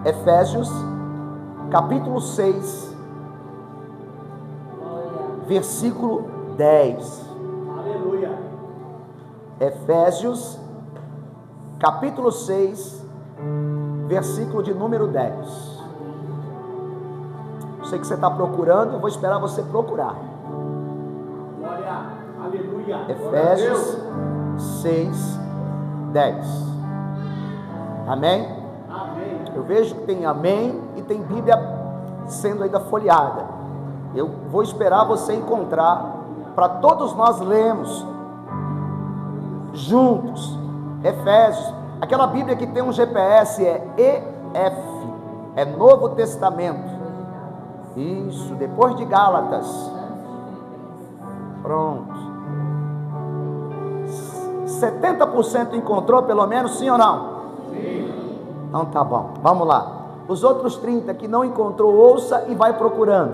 Efésios, capítulo 6, versículo 10. Aleluia. Efésios, capítulo 6, versículo de número 10. Eu sei que você está procurando, eu vou esperar você procurar. Glória. Aleluia. Efésios 6, 10. Amém? Amém. Eu vejo que tem amém e tem Bíblia sendo ainda folheada. Eu vou esperar você encontrar, para todos nós lermos juntos. Efésios, aquela Bíblia que tem um GPS é EF, é Novo Testamento. Isso, depois de Gálatas. Pronto. 70% encontrou pelo menos, sim ou não? Sim. Então tá bom, vamos lá. Os outros 30 que não encontrou, ouça e vai procurando.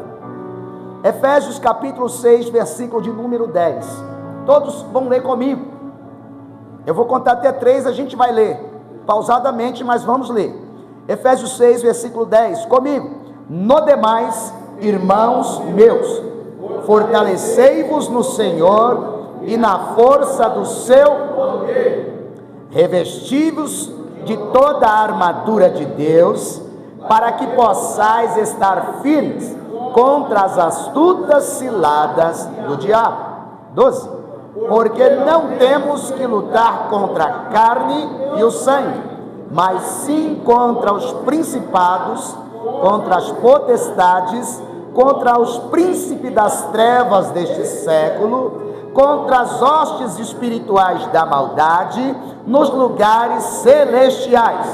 Efésios capítulo 6, versículo de número 10. Todos vão ler comigo. Eu vou contar até 3, a gente vai ler pausadamente, mas vamos ler. Efésios 6, versículo 10, comigo. No demais, irmãos meus, fortalecei-vos no Senhor e na força do seu poder, revesti-vos de toda a armadura de Deus, para que possais estar firmes contra as astutas ciladas do diabo. 12. Porque não temos que lutar contra a carne e o sangue, mas sim contra os principados, contra as potestades, contra os príncipes das trevas deste século, contra as hostes espirituais da maldade nos lugares celestiais.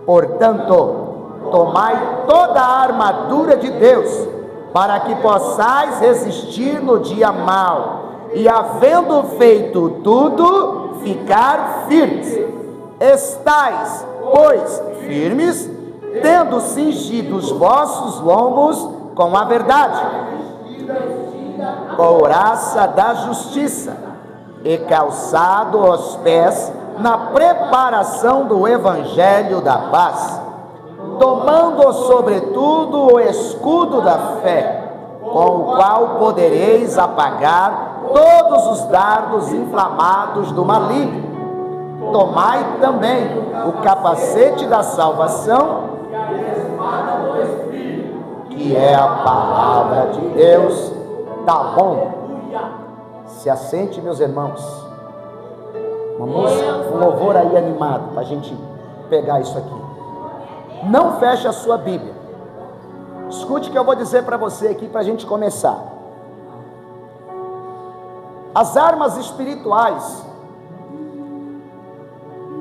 Portanto, tomai toda a armadura de Deus, para que possais resistir no dia mau, e havendo feito tudo, ficar firmes. Estais, pois, firmes, tendo cingido os vossos lombos com a verdade, couraça da justiça, e calçado os pés na preparação do evangelho da paz, tomando sobretudo o escudo da fé, com o qual podereis apagar todos os dardos inflamados do maligno. Tomai também o capacete da salvação, que é a palavra de Deus. Tá bom? Se assente, meus irmãos. Uma música, um louvor aí animado, para a gente pegar isso aqui. Não feche a sua Bíblia. Escute o que eu vou dizer para você aqui, para a gente começar. As armas espirituais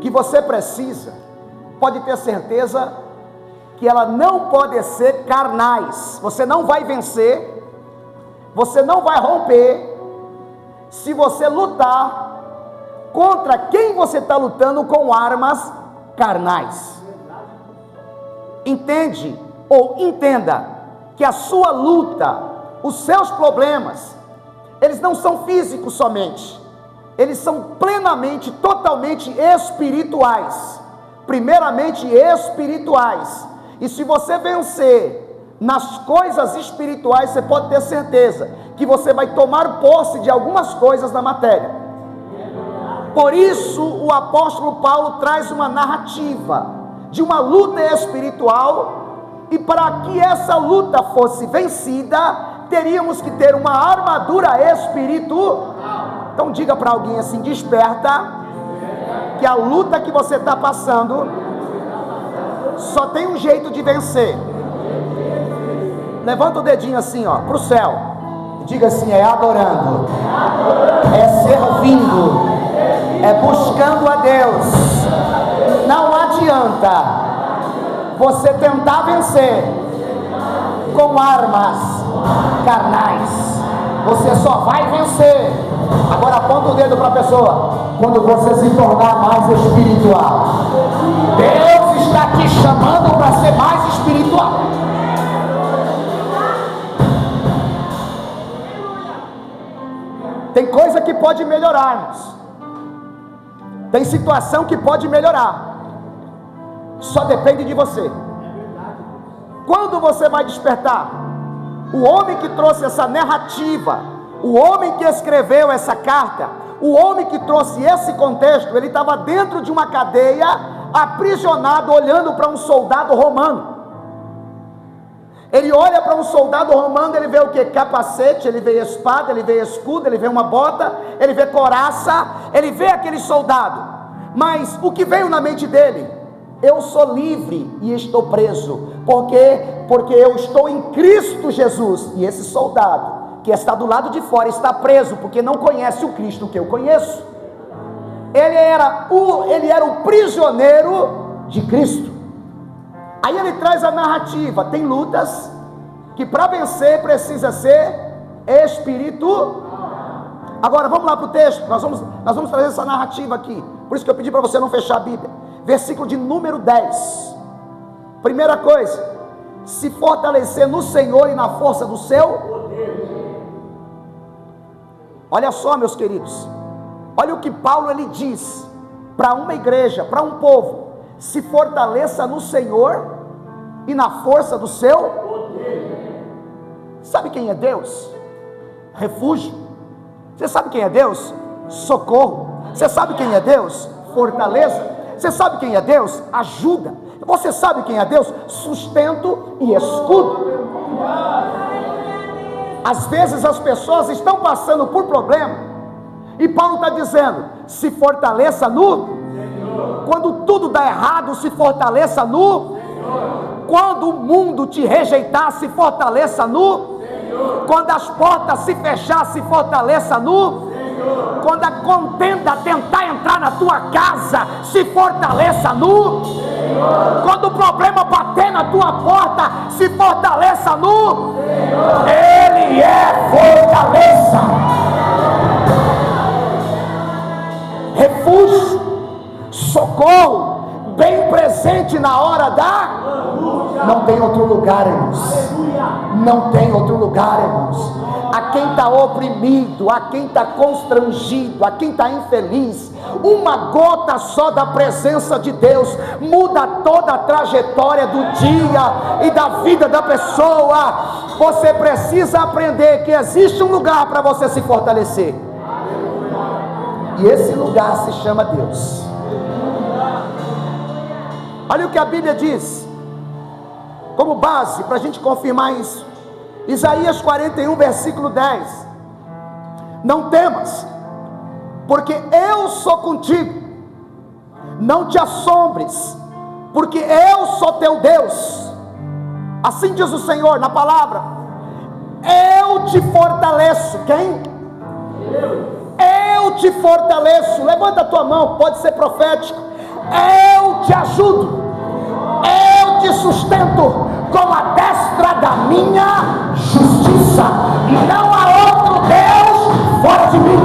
que você precisa, pode ter certeza que ela não pode ser carnais. Você não vai vencer, você não vai romper, se você lutar contra quem você está lutando com armas carnais. Entende ou entenda que a sua luta, os seus problemas, eles não são físicos somente, eles são plenamente, totalmente espirituais. Primeiramente espirituais. E se você vencer nas coisas espirituais, você pode ter certeza que você vai tomar posse de algumas coisas na matéria. Por isso o apóstolo Paulo traz uma narrativa de uma luta espiritual, e para que essa luta fosse vencida, teríamos que ter uma armadura espiritual. Então diga para alguém assim: desperta, que a luta que você está passando só tem um jeito de vencer. Levanta o dedinho assim, ó, para o céu, e diga assim: é adorando, é servindo, é buscando a Deus. Não adianta você tentar vencer com armas carnais, você só vai vencer. Agora aponta o dedo para a pessoa quando você se tornar mais espiritual. Deus está te chamando para ser mais espiritual. Tem coisa que pode melhorarmos, tem situação que pode melhorar, só depende de você. Quando você vai despertar? O homem que trouxe essa narrativa, o homem que escreveu essa carta, o homem que trouxe esse contexto, ele estava dentro de uma cadeia, aprisionado, olhando para um soldado romano. Ele olha para um soldado romano, ele vê o que? Capacete, ele vê espada, ele vê escudo, ele vê uma bota, ele vê couraça, ele vê aquele soldado. Mas o que veio na mente dele? Eu sou livre e estou preso. Por quê? Porque eu estou em Cristo Jesus. E esse soldado que está do lado de fora está preso, porque não conhece o Cristo que eu conheço. Ele era o prisioneiro de Cristo. Aí ele traz a narrativa. Tem lutas que para vencer precisa ser espírito. Agora vamos lá para o texto. Nós vamos trazer essa narrativa aqui. Por isso que eu pedi para você não fechar a Bíblia. Versículo de número 10. Primeira coisa, se fortalecer no Senhor e na força do seu poder. Olha só, meus queridos, olha o que Paulo ele diz para uma igreja, para um povo: se fortaleça no Senhor e na força do seu poder. Sabe quem é Deus? Refúgio. Você sabe quem é Deus? Socorro. Você sabe quem é Deus? Fortaleza. Você sabe quem é Deus? Ajuda. Você sabe quem é Deus? Sustento e escudo. Às vezes as pessoas estão passando por problema, e Paulo está dizendo: se fortaleça no Senhor. Quando tudo dá errado, se fortaleça no Senhor. Quando o mundo te rejeitar, se fortaleça no Senhor. Quando as portas se fechar, se fortaleça no Senhor. Quando a contenda tentar entrar na tua casa, se fortaleça no Senhor. Quando o problema bater na tua porta, se fortaleça no Senhor. Ele é fortaleza, refúgio, socorro, bem presente na hora da... Não tem outro lugar, irmãos. Não tem outro lugar, irmãos. A quem está oprimido, a quem está constrangido, a quem está infeliz, uma gota só da presença de Deus muda toda a trajetória do dia e da vida da pessoa. Você precisa aprender que existe um lugar para você se fortalecer, e esse lugar se chama Deus. Olha o que a Bíblia diz como base para a gente confirmar isso. Isaías 41, versículo 10. Não temas, porque eu sou contigo. Não te assombres, porque eu sou teu Deus. Assim diz o Senhor na palavra: eu te fortaleço. Quem? Eu te fortaleço. Levanta a tua mão, pode ser profético. Eu te ajudo, eu te sustento com a destra da minha justiça. Não há outro Deus fora de mim.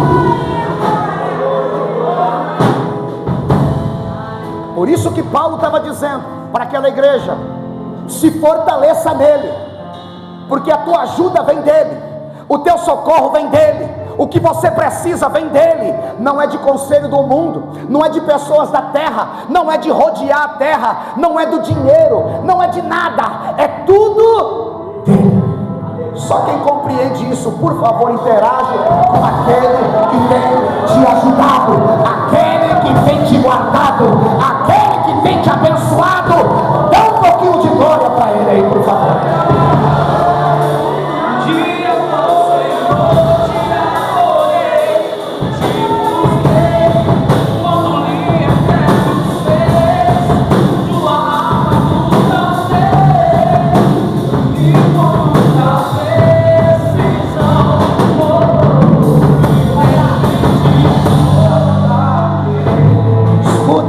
Por isso que Paulo estava dizendo para aquela igreja: se fortaleça nele, porque a tua ajuda vem dele, o teu socorro vem dele. O que você precisa vem dele. Não é de conselho do mundo, não é de pessoas da terra, não é de rodear a terra, não é do dinheiro, não é de nada, é tudo dele. Só quem compreende isso, por favor, interage com aquele que tem te ajudado, aquele que tem te guardado, aquele que tem te abençoado. Dá um pouquinho de glória para ele aí, por favor.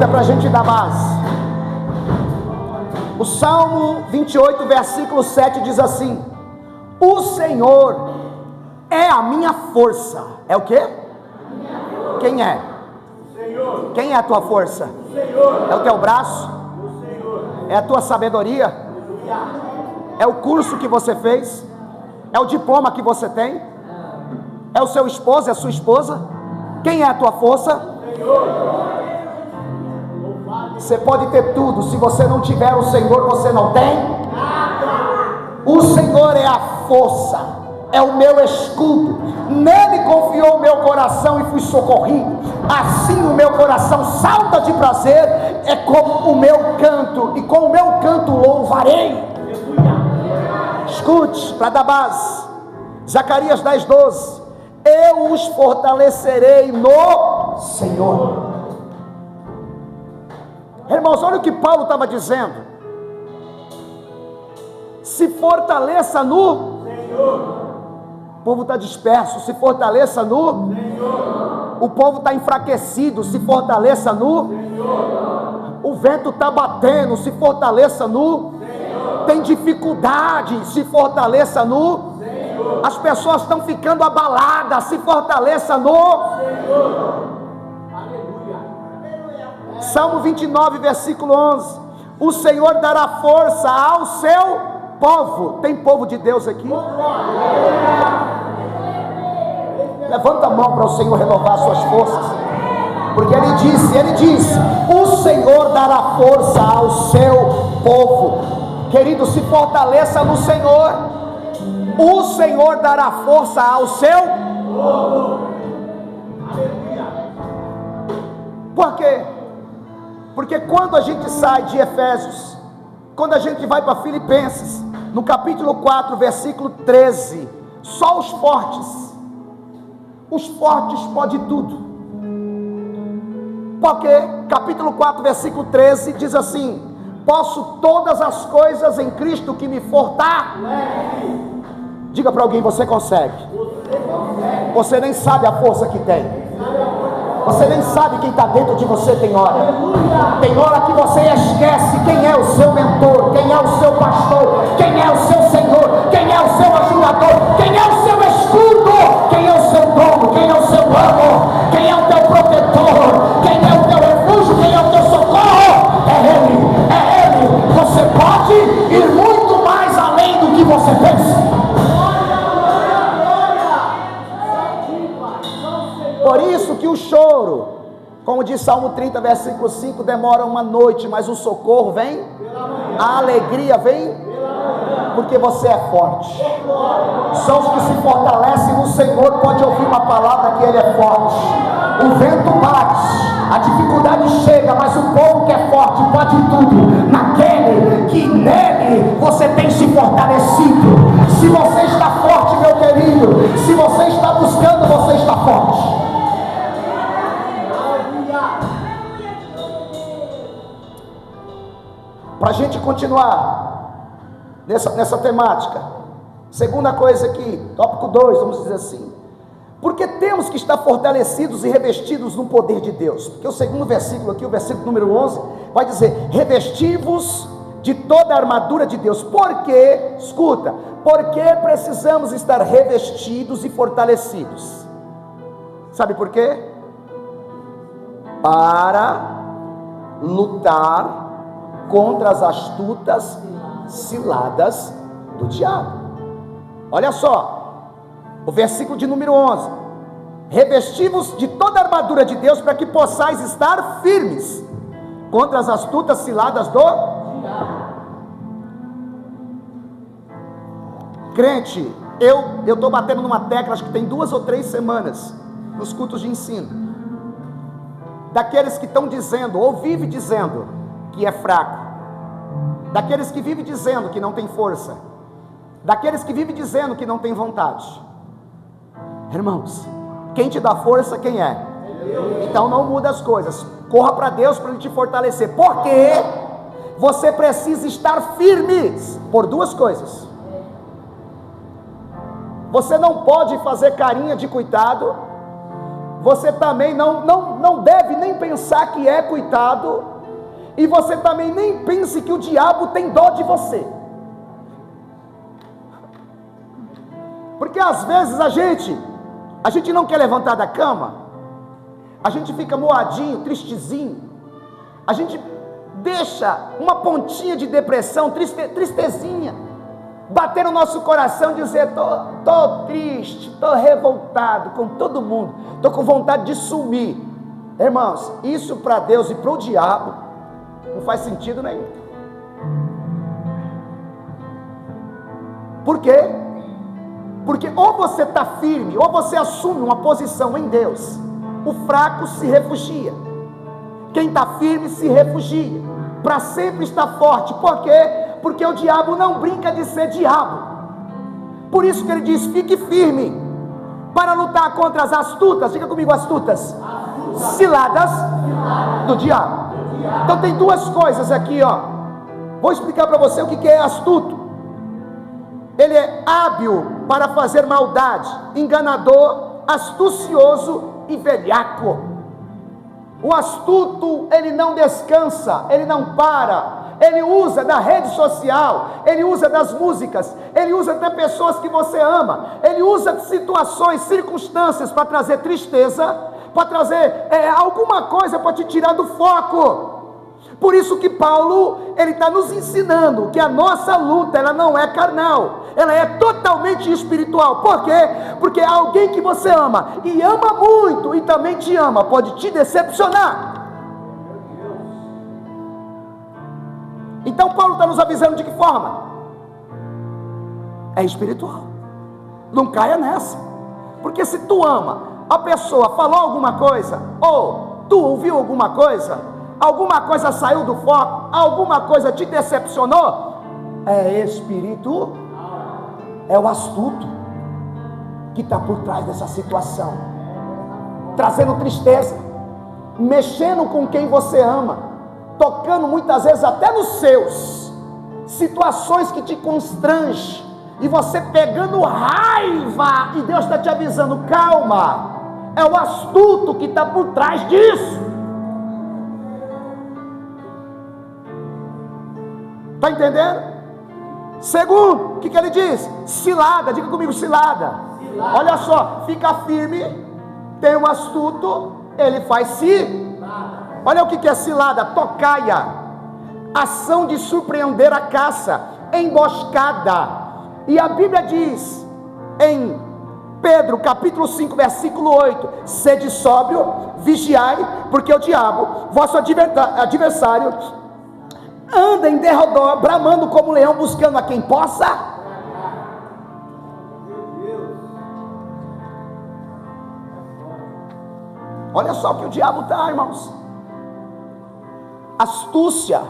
Para a gente dar base, o Salmo 28, versículo 7 diz assim: o Senhor é a minha força. É o quê? Quem é? Senhor. Quem é a tua força? Senhor. É o teu braço? É a tua sabedoria? É o curso que você fez? É o diploma que você tem? É o seu esposo? É a sua esposa? Quem é a tua força? Senhor. Você pode ter tudo, se você não tiver o Senhor, você não tem nada. O Senhor é a força, é o meu escudo, nele confiou o meu coração e fui socorrido. Assim o meu coração salta de prazer, é como o meu canto, e com o meu canto louvarei. Escute, para dar base, Zacarias 10:12, eu os fortalecerei no Senhor. Irmãos, olha o que Paulo estava dizendo. Se fortaleça no Senhor. O povo está disperso, se fortaleça no Senhor. O povo está enfraquecido, se fortaleça no Senhor. O vento está batendo, se fortaleça no Senhor. Tem dificuldade, se fortaleça no Senhor. As pessoas estão ficando abaladas, se fortaleça no Senhor. Aleluia. Salmo 29, versículo 11, o Senhor dará força ao seu povo. Tem povo de Deus aqui? Levanta a mão para o Senhor renovar suas forças, porque Ele disse, o Senhor dará força ao seu povo. Querido, se fortaleça no Senhor. O Senhor dará força ao seu povo. Por quê? Porque quando a gente sai de Efésios, quando a gente vai para Filipenses, no capítulo 4, versículo 13, só os fortes podem tudo. Porque capítulo 4, versículo 13 diz assim: posso todas as coisas em Cristo que me fortalece. Diga para alguém, você consegue. Você nem sabe a força que tem. Você nem sabe quem está dentro de você. Tem hora que você esquece quem é o seu mentor, quem é o seu pastor, quem é o seu Senhor, quem é o seu ajudador, quem é o seu escudo, quem é o seu dono, quem é o seu amo, quem é o teu protetor, quem é o teu refúgio, quem é o teu socorro. É Ele. Você pode ir muito mais além do que você pensa. Por isso que o choro, como diz Salmo 30, versículo 5, demora uma noite, mas o socorro vem, a alegria vem, porque você é forte. São os que se fortalecem no Senhor. Pode ouvir uma palavra que Ele é forte. O vento bate, a dificuldade chega, mas o povo que é forte pode tudo, naquele que nele você tem se fortalecido. Se você está forte, meu querido, se você está buscando, você está forte. Para a gente continuar nessa temática, segunda coisa aqui, tópico 2, vamos dizer assim, porque temos que estar fortalecidos e revestidos no poder de Deus. Porque o segundo versículo aqui, o versículo número 11, vai dizer, revestivos de toda a armadura de Deus. Porque, escuta, porque precisamos estar revestidos e fortalecidos. Sabe por quê? Para lutar contra as astutas ciladas do diabo. Olha só, o versículo de número 11, revestivos de toda a armadura de Deus, para que possais estar firmes contra as astutas ciladas do diabo. Crente, eu estou batendo numa tecla, acho que tem 2 ou 3 semanas, nos cultos de ensino, daqueles que estão dizendo, ou vivem dizendo, que é fraco, daqueles que vivem dizendo que não tem força, daqueles que vivem dizendo que não tem vontade. Irmãos, quem te dá força, quem é? Então não muda as coisas, corra para Deus para Ele te fortalecer, porque você precisa estar firme por 2 coisas. Você não pode fazer carinha de coitado, você também não deve nem pensar que é coitado, e você também nem pense que o diabo tem dó de você. Porque às vezes a gente não quer levantar da cama, a gente fica moadinho, tristezinho, a gente deixa uma pontinha de depressão, tristezinha, bater no nosso coração e dizer, tô triste, tô revoltado com todo mundo, tô com vontade de sumir. Irmãos, isso para Deus e para o diabo não faz sentido nenhum. Por quê? Porque ou você está firme, ou você assume uma posição em Deus. O fraco se refugia, quem está firme se refugia, para sempre estar forte. Por quê? Porque o diabo não brinca de ser diabo. Por isso que ele diz: fique firme para lutar contra as astutas, diga comigo, astutas, ciladas do diabo. Então tem duas coisas aqui, ó. Vou explicar para você o que é astuto. Ele é hábil para fazer maldade, enganador, astucioso e velhaco. O astuto, ele não descansa, ele não para, ele usa da rede social, ele usa das músicas, ele usa até pessoas que você ama, ele usa situações, circunstâncias para trazer tristeza, para trazer alguma coisa para te tirar do foco. Por isso que Paulo, ele está nos ensinando que a nossa luta, ela não é carnal, ela é totalmente espiritual. Por quê? Porque alguém que você ama, e ama muito, e também te ama, pode te decepcionar. Então Paulo está nos avisando de que forma? É espiritual. Não caia nessa. Porque se tu ama, a pessoa falou alguma coisa, ou tu ouviu alguma coisa saiu do foco, alguma coisa te decepcionou, é espírito, é o astuto que está por trás dessa situação, trazendo tristeza, mexendo com quem você ama, tocando muitas vezes até nos seus, situações que te constrangem, e você pegando raiva, e Deus está te avisando: calma, é o astuto que está por trás disso. Está entendendo? Segundo, o que ele diz? Cilada, diga comigo, cilada. Olha só, fica firme, tem um astuto, ele faz cilada. Olha o que é cilada: tocaia, ação de surpreender a caça, emboscada. E a Bíblia diz em Pedro capítulo 5 versículo 8: sede sóbrio, vigiai, porque o diabo, vosso adversário, anda em derredor, bramando como leão, buscando a quem possa. Olha só o que o diabo está, irmãos: astúcia,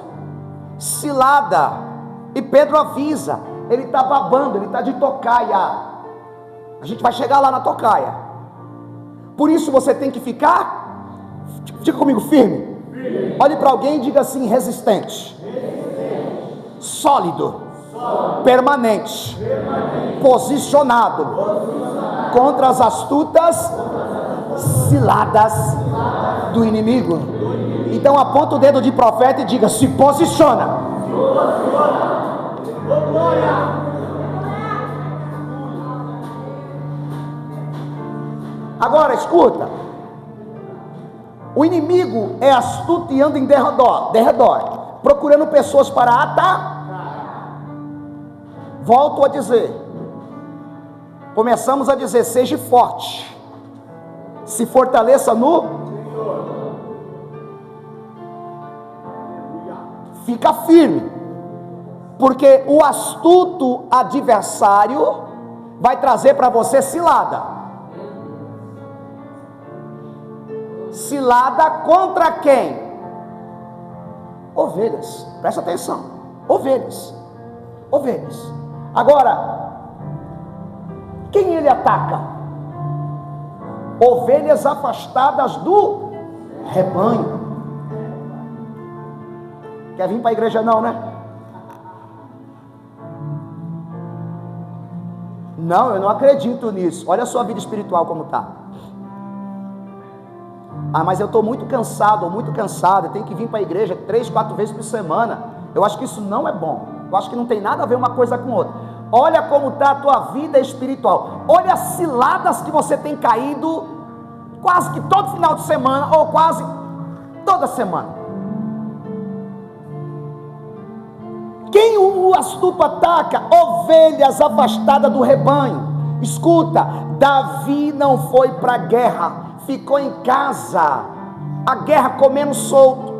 cilada. E Pedro avisa, ele está babando, ele está de tocaia. A gente vai chegar lá na tocaia. Por isso você tem que ficar, diga comigo, firme. Olhe para alguém e diga assim: resistente, sólido, permanente, posicionado contra as astutas ciladas do inimigo. Então aponta o dedo de profeta e diga: se posiciona. Agora escuta, o inimigo é astuto e anda em derredor, procurando pessoas para atacar. Volto a dizer, começamos a dizer: seja forte, se fortaleça no Senhor, fica firme, porque o astuto adversário vai trazer para você cilada. Cilada contra quem? Ovelhas, presta atenção, ovelhas. Agora, quem ele ataca? Ovelhas afastadas do rebanho. Quer vir para a igreja não, né? Não, eu não acredito nisso. Olha a sua vida espiritual como está. Ah, mas eu estou muito cansado ou muito cansada, tenho que vir para a igreja 3, 4 vezes por semana. Eu acho que isso não é bom. Eu acho que não tem nada a ver uma coisa com outra. Olha como está a tua vida espiritual. Olha as ciladas que você tem caído quase que todo final de semana, ou quase toda semana. Quem o astuto ataca? Ovelhas afastadas do rebanho. Escuta, Davi não foi para a guerra, ficou em casa, a guerra comendo solto.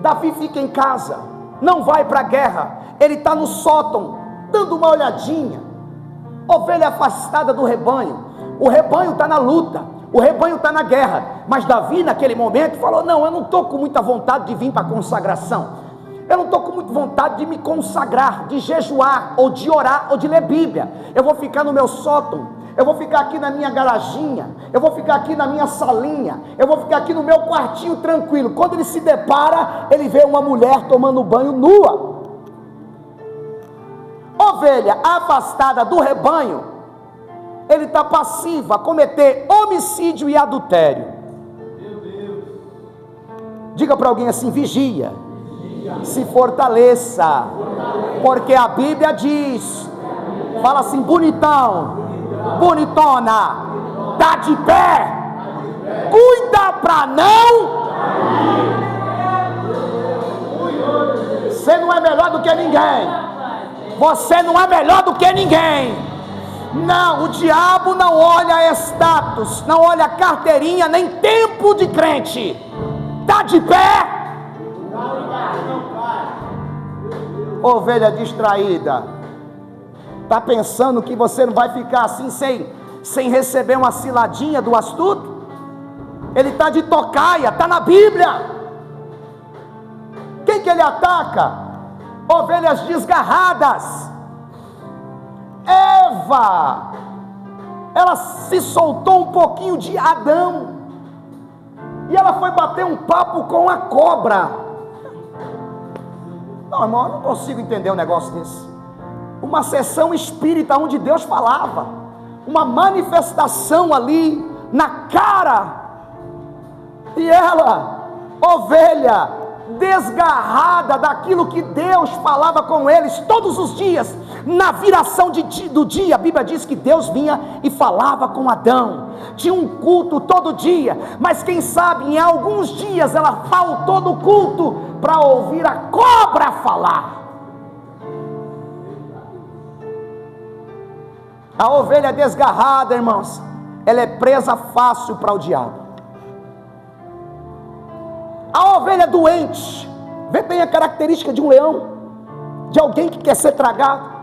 Davi fica em casa, não vai para a guerra, ele está no sótão, dando uma olhadinha, Ovelha afastada do rebanho. O rebanho está na luta, o rebanho está na guerra. Mas Davi naquele momento falou: não, eu não estou com muita vontade de vir para a consagração. Eu não estou com muita vontade de me consagrar, de jejuar, ou de orar, ou de ler Bíblia. Eu vou ficar no meu sótão, eu vou ficar aqui na minha garaginha, eu vou ficar aqui na minha salinha, eu vou ficar aqui no meu quartinho tranquilo. Quando ele se depara, ele vê uma mulher tomando banho nua. Ovelha afastada do rebanho, ele está passivo a cometer homicídio e adultério. Diga para alguém assim: vigia, se fortaleça, porque a Bíblia diz, fala assim: bonitão, bonitona, tá de pé, cuida para não. Você não é melhor do que ninguém, você não é melhor do que ninguém. Não, o diabo não olha status, não olha carteirinha, nem tempo de crente. Tá de pé. Ovelha distraída, está pensando que você não vai ficar assim sem receber uma ciladinha do astuto? Ele está de tocaia, está na Bíblia. Quem que ele ataca? Ovelhas desgarradas. Eva, ela se soltou um pouquinho de Adão, e ela foi bater um papo com a cobra. Não, irmão, eu não consigo entender um negócio desse. Uma sessão espírita onde Deus falava, uma manifestação ali na cara, e ela, ovelha, desgarrada daquilo que Deus falava com eles todos os dias. Na viração do dia, a Bíblia diz que Deus vinha e falava com Adão. Tinha um culto todo dia, mas quem sabe em alguns dias ela faltou do culto para ouvir a cobra falar. A ovelha desgarrada, irmãos, ela é presa fácil para o diabo. A ovelha doente, vê bem a característica de um leão, de alguém que quer ser tragado.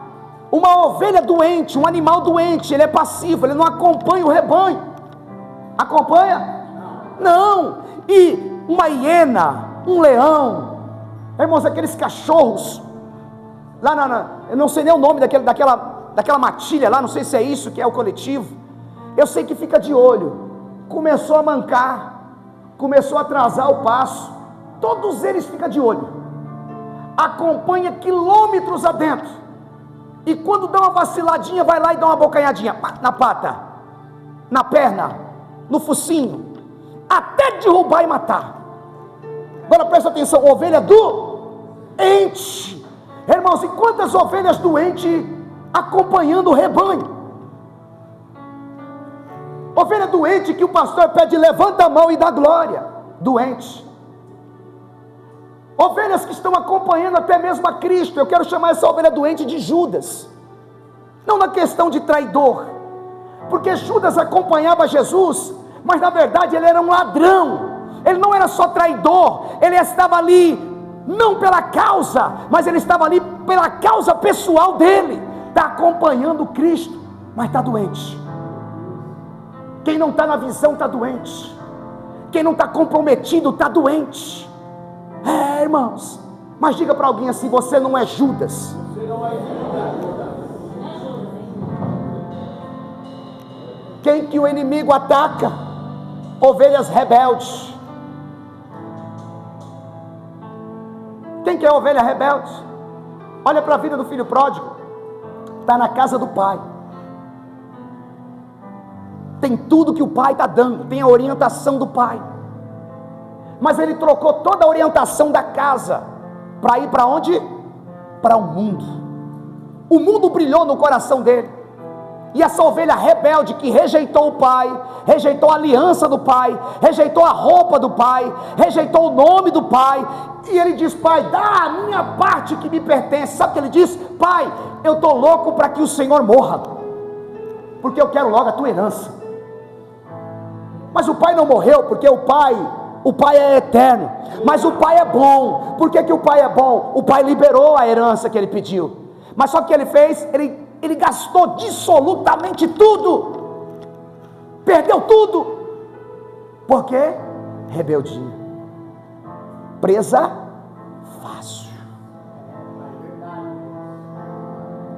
Uma ovelha doente, um animal doente, ele é passivo, ele não acompanha o rebanho. Acompanha? Não. E uma hiena, um leão, irmãos, aqueles cachorros, lá eu não sei nem o nome daquela matilha lá, não sei se é isso que é o coletivo. Eu sei que fica de olho. Começou a mancar, começou a atrasar o passo, todos eles ficam de olho, acompanha quilômetros adentro, e quando dá uma vaciladinha, vai lá e dá uma bocanhadinha na pata, na perna, no focinho, até derrubar e matar. Agora presta atenção: ovelha doente, irmãos, e quantas ovelhas doentes acompanhando o rebanho? Ovelha doente que o pastor pede: levanta a mão e dá glória. Doente. Ovelhas que estão acompanhando até mesmo a Cristo. Eu quero chamar essa ovelha doente de Judas. Não na questão de traidor, porque Judas acompanhava Jesus, mas na verdade ele era um ladrão. Ele não era só traidor, ele estava ali não pela causa, mas ele estava ali pela causa pessoal dele. Está acompanhando Cristo, mas está doente. Quem não está na visão está doente. Quem não está comprometido está doente. Irmãos, mas diga para alguém assim: você não é Judas. Você não é Judas. Quem que o inimigo ataca? Ovelhas rebeldes. Quem que é a ovelha rebelde? Olha para a vida do filho pródigo. Está na casa do pai, tem tudo que o pai está dando, tem a orientação do pai, mas ele trocou toda a orientação da casa para ir para onde? Para o mundo. O mundo brilhou no coração dele, e essa ovelha rebelde que rejeitou o pai, rejeitou a aliança do pai, rejeitou a roupa do pai, rejeitou o nome do pai, e ele diz: pai, dá a minha parte que me pertence. Sabe o que ele diz? Pai, eu estou louco para que o Senhor morra, porque eu quero logo a tua herança. Mas o pai não morreu, porque o pai é eterno. Mas o pai é bom. Por que o pai é bom? O pai liberou a herança que ele pediu. Mas só que ele fez, ele ele gastou dissolutamente tudo, perdeu tudo. Por quê? Rebeldia, presa fácil.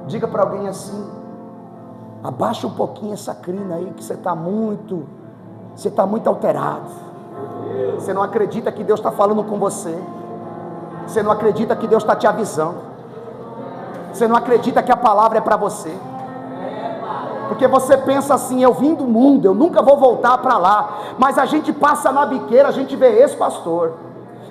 Diga para alguém assim: abaixa um pouquinho essa crina aí, que você está muito alterado. Você não acredita que Deus está falando com você. Você não acredita que Deus está te avisando. Você não acredita que a palavra é para você. Porque você pensa assim: eu vim do mundo, eu nunca vou voltar para lá. Mas a gente passa na biqueira, a gente vê ex-pastor,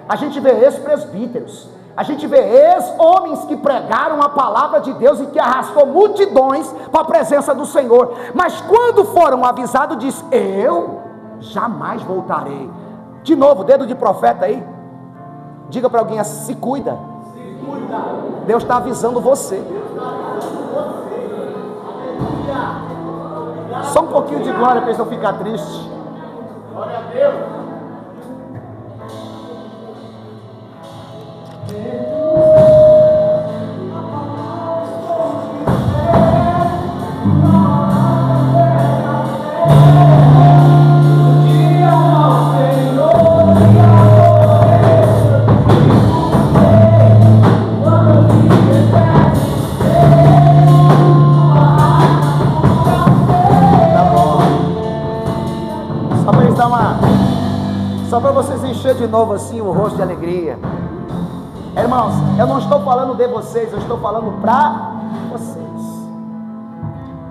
a gente vê ex-presbíteros, a gente vê ex-homens que pregaram a palavra de Deus e que arrastou multidões para a presença do Senhor. Mas quando foram avisados, diz: eu jamais voltarei. De novo, dedo de profeta aí. Diga para alguém assim: se cuida. Deus está avisando você. Só um pouquinho de glória para eles não ficar tristes. Glória a Deus. Só para vocês encher de novo assim o rosto de alegria. Irmãos, eu não estou falando de vocês, eu estou falando para vocês.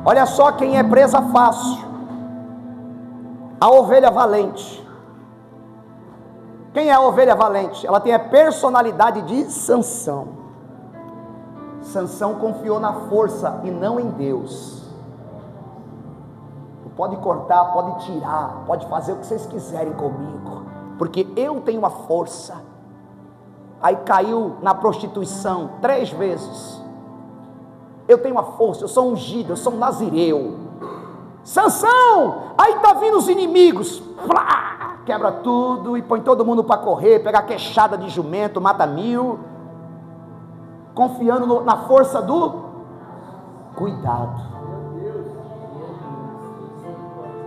Olha só quem é presa fácil: a ovelha valente. Quem é a ovelha valente? Ela tem a personalidade de Sansão. Sansão confiou na força e não em Deus. Pode cortar, pode tirar, pode fazer o que vocês quiserem comigo, porque eu tenho uma força. Aí caiu na prostituição 3 vezes. Eu tenho uma força, eu sou ungido, eu sou um nazireu. Sansão, aí tá vindo os inimigos, plá, quebra tudo e põe todo mundo para correr, pega a queixada de jumento, mata 1000, confiando na força do cuidado.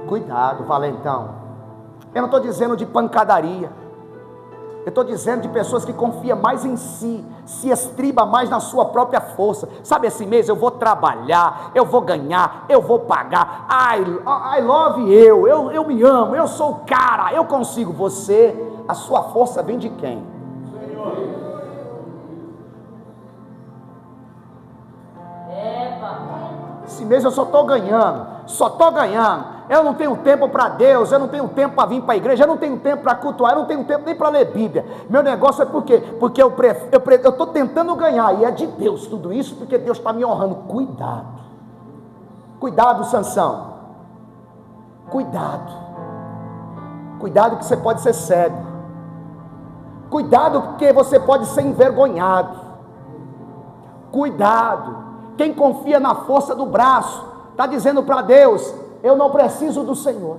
Cuidado, valentão. Eu não estou dizendo de pancadaria. Eu estou dizendo de pessoas que confiam mais em si, se estriba mais na sua própria força. Sabe, esse mês eu vou trabalhar, eu vou ganhar, eu vou pagar. I love eu me amo, eu sou o cara, eu consigo. Você, a sua força vem de quem? Esse mês eu só estou ganhando, eu não tenho tempo para Deus, eu não tenho tempo para vir para a igreja, eu não tenho tempo para cultuar, eu não tenho tempo nem para ler Bíblia. Meu negócio é porque eu estou tentando ganhar, e é de Deus tudo isso, porque Deus está me honrando. Cuidado, Sansão, cuidado que você pode ser cego, cuidado porque você pode ser envergonhado, cuidado. Quem confia na força do braço, está dizendo para Deus: eu não preciso do Senhor.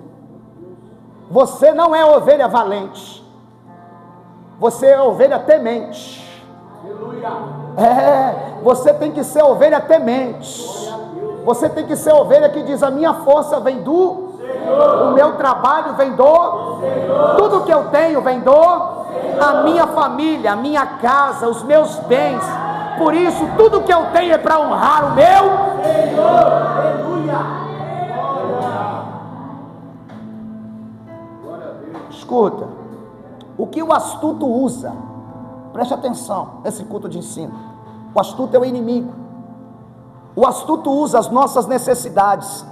Você não é ovelha valente, você é ovelha temente. Você tem que ser ovelha temente. Você tem que ser ovelha que diz: a minha força vem do Senhor, o meu trabalho vem do Senhor, tudo que eu tenho vem do Senhor, a minha família, a minha casa, os meus bens. Por isso, tudo que eu tenho é para honrar o meu Senhor. Aleluia. Escuta, o que o astuto usa, preste atenção nesse culto de ensino. O astuto é o inimigo. O astuto usa as nossas necessidades.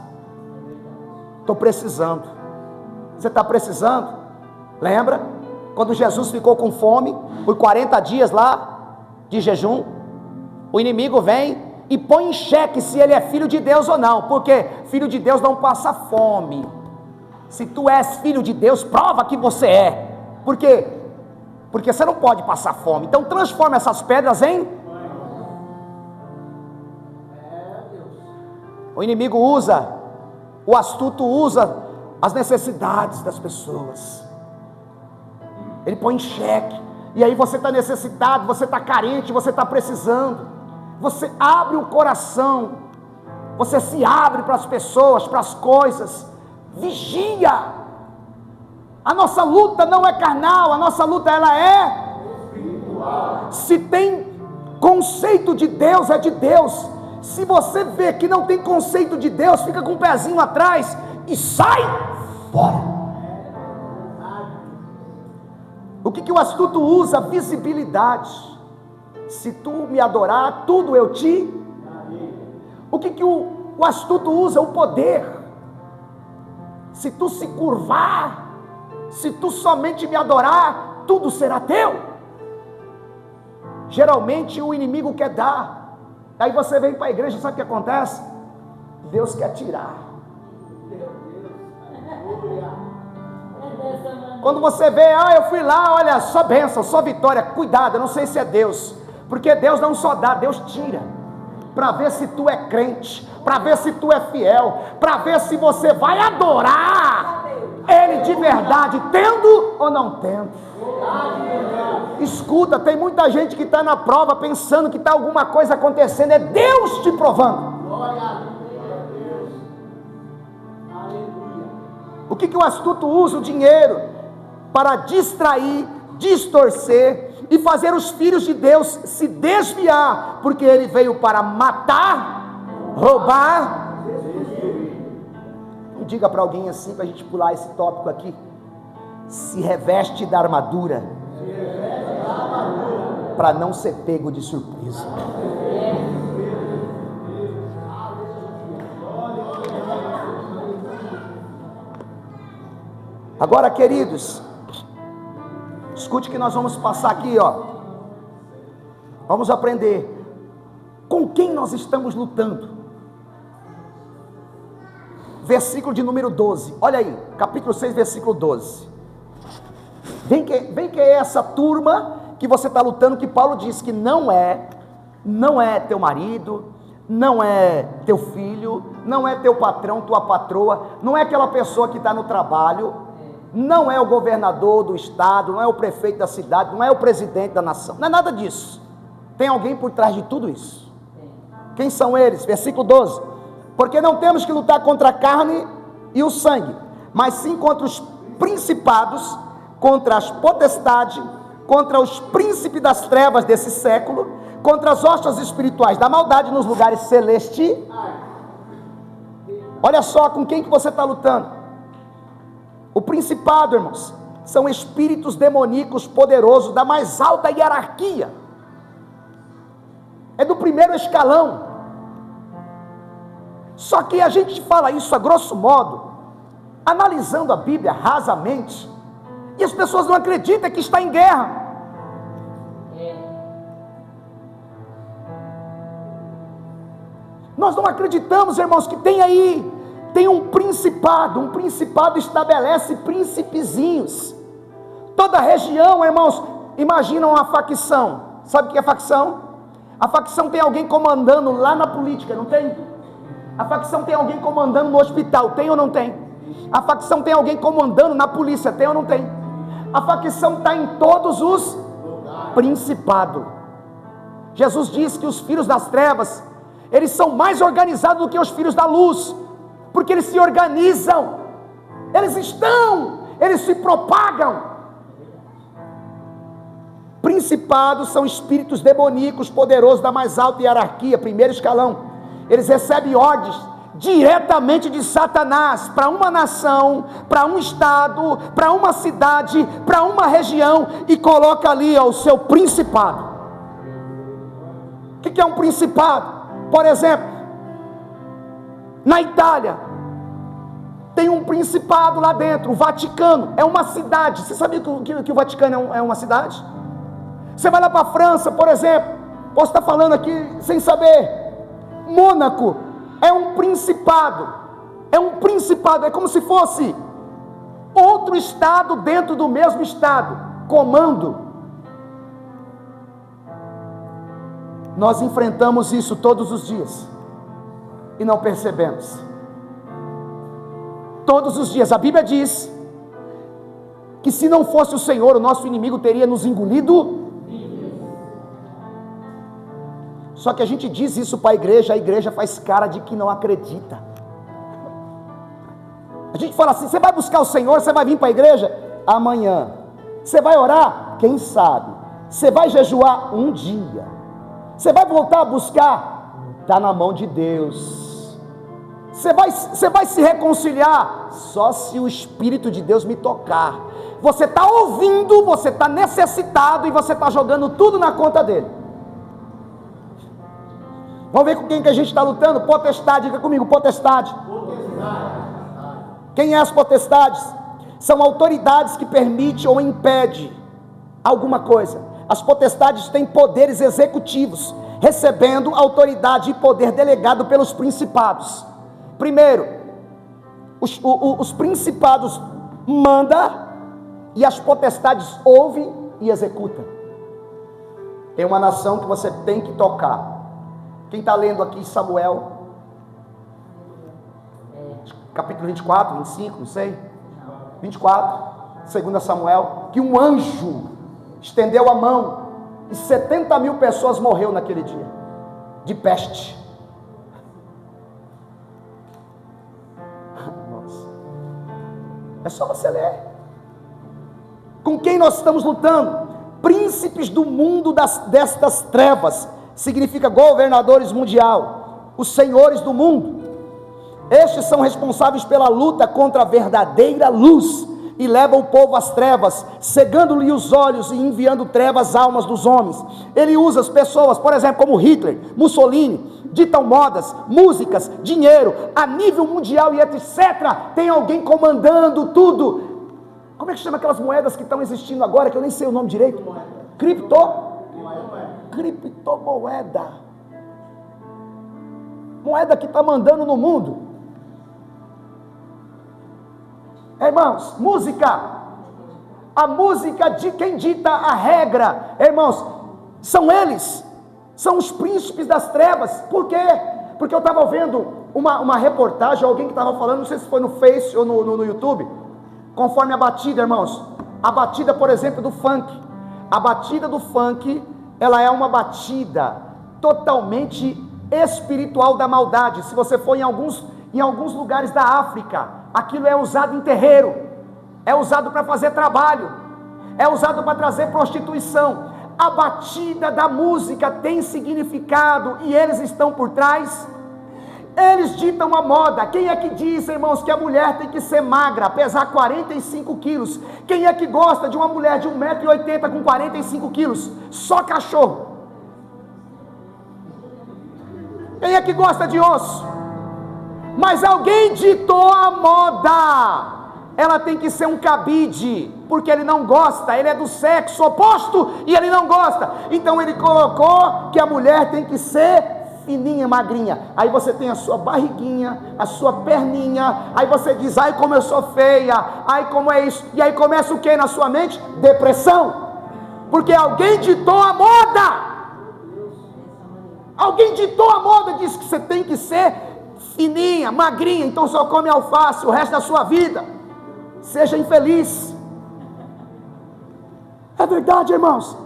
Estou precisando. Você está precisando? Lembra? Quando Jesus ficou com fome, por 40 dias lá de jejum, o inimigo vem e põe em xeque se ele é filho de Deus ou não, porque filho de Deus não passa fome. Se tu és filho de Deus, prova que você é. Por quê? Porque você não pode passar fome. Então transforma essas pedras em... O inimigo usa, o astuto usa as necessidades das pessoas. Ele põe em xeque. E aí você está necessitado, você está carente, você está precisando. Você abre o coração você se abre para as pessoas, para as coisas. Vigia. A nossa luta não é carnal, a nossa luta ela é espiritual. Se tem conceito de Deus, é de Deus. Se você vê que não tem conceito de Deus, fica com o pezinho atrás e sai fora. O que o astuto usa? Visibilidade. Se tu me adorar, tudo eu te darei. O que o astuto usa? O poder. Se tu se curvar, se tu somente me adorar, tudo será teu. Geralmente o inimigo quer dar. Aí você vem para a igreja, sabe o que acontece? Deus quer tirar. Quando você vê, eu fui lá, olha, só bênção, só vitória. Cuidado, eu não sei se é Deus, porque Deus não só dá, Deus tira, para ver se tu é crente, para ver se tu é fiel, para ver se você vai adorar Ele de verdade, tendo ou não tendo. Escuta, tem muita gente que está na prova pensando que está alguma coisa acontecendo, é Deus te provando. O que o astuto usa? O dinheiro para distrair, distorcer e fazer os filhos de Deus se desviar, porque ele veio para matar, roubar. Não diga para alguém assim, para a gente pular esse tópico aqui. Se reveste da armadura, para não ser pego de surpresa. Agora, queridos, escute que nós vamos passar aqui, vamos aprender com quem nós estamos lutando. Versículo de número 12, olha aí, capítulo 6, versículo 12. Vem que é essa turma que você está lutando, que Paulo diz que não é teu marido, não é teu filho, não é teu patrão, tua patroa, não é aquela pessoa que está no trabalho, não é o governador do estado, não é o prefeito da cidade, não é o presidente da nação, não é nada disso. Tem alguém por trás de tudo isso. Quem são eles? Versículo 12. Porque não temos que lutar contra a carne e o sangue, mas sim contra os principados, contra as potestades, contra os príncipes das trevas desse século, contra as hostes espirituais da maldade nos lugares celestes. Olha só com quem que você está lutando. O principado, irmãos, são espíritos demoníacos poderosos da mais alta hierarquia. É do primeiro escalão. Só que a gente fala isso a grosso modo, analisando a Bíblia rasamente, e as pessoas não acreditam que está em guerra. Nós não acreditamos, irmãos, que tem um principado estabelece príncipezinhos. Toda região, irmãos, imaginam uma facção. Sabe o que é facção? A facção tem alguém comandando lá na política, não tem? A facção tem alguém comandando no hospital, tem ou não tem? A facção tem alguém comandando na polícia, tem ou não tem? A facção está em todos os principados. Jesus disse que os filhos das trevas, eles são mais organizados do que os filhos da luz, porque eles se organizam, eles se propagam. Principados são espíritos demoníacos poderosos da mais alta hierarquia, primeiro escalão. Eles recebem ordens diretamente de Satanás para uma nação, para um estado, para uma cidade, para uma região, e coloca ali o seu principado. O que é um principado? Por exemplo, na Itália tem um principado lá dentro, o Vaticano, é uma cidade. Você sabia que o Vaticano é uma cidade? Você vai lá para a França, por exemplo, posso estar falando aqui sem saber, Mônaco é um principado, é como se fosse outro estado dentro do mesmo estado, comando. Nós enfrentamos isso todos os dias e não percebemos. Todos os dias, a Bíblia diz que se não fosse o Senhor, o nosso inimigo teria nos engolido. Só que a gente diz isso para a igreja faz cara de que não acredita. A gente fala assim: você vai buscar o Senhor, você vai vir para a igreja? Amanhã. Você vai orar? Quem sabe? Você vai jejuar um dia. Você vai voltar a buscar? Está na mão de Deus. Você vai se reconciliar? Só se o Espírito de Deus me tocar. Você está ouvindo, você está necessitado e você está jogando tudo na conta dele. Vamos ver com quem que a gente está lutando? Potestade, diga comigo, potestade. Quem é as potestades? São autoridades que permitem ou impedem alguma coisa. As potestades têm poderes executivos, recebendo autoridade e poder delegado pelos principados. Primeiro, os principados mandam e as potestades ouvem e executam. Tem uma nação que você tem que tocar. Quem está lendo aqui Samuel, capítulo 24, 25, não sei, 24, 2 Samuel, que um anjo estendeu a mão e 70 mil pessoas morreram naquele dia, de peste. Nossa. É só você ler. Com quem nós estamos lutando? Príncipes do mundo destas trevas, significa governadores mundial, os senhores do mundo. Estes são responsáveis pela luta contra a verdadeira luz e levam o povo às trevas, cegando-lhe os olhos e enviando trevas às almas dos homens. Ele usa as pessoas, por exemplo, como Hitler, Mussolini, ditam modas, músicas, dinheiro, a nível mundial e etc. Tem alguém comandando tudo. Como é que chama aquelas moedas que estão existindo agora, que eu nem sei o nome direito? Criptomoeda. Moeda que está mandando no mundo. Irmãos, música. A música de quem dita a regra, irmãos, são eles. São os príncipes das trevas. Por quê? Porque eu estava vendo uma reportagem, alguém que estava falando, não sei se foi no Face ou no YouTube, conforme a batida, irmãos. A batida, por exemplo, do funk. A batida do funk, ela é uma batida totalmente espiritual da maldade. Se você for em alguns lugares da África, aquilo é usado em terreiro, é usado para fazer trabalho, é usado para trazer prostituição. A batida da música tem significado e eles estão por trás. Eles ditam a moda. Quem é que diz, irmãos, que a mulher tem que ser magra, pesar 45 quilos? Quem é que gosta de uma mulher de 1,80 m com 45 quilos? Só cachorro. Quem é que gosta de osso? Mas alguém ditou a moda. Ela tem que ser um cabide, porque ele não gosta, ele é do sexo oposto e ele não gosta. Então ele colocou que a mulher tem que ser fininha, magrinha. Aí você tem a sua barriguinha, a sua perninha. Aí você diz: ai, como eu sou feia, ai, como é isso. E aí começa o que na sua mente? Depressão. Porque alguém ditou a moda. Alguém ditou a moda, disse que você tem que ser fininha, magrinha, então só come alface o resto da sua vida. Seja infeliz. É verdade, irmãos.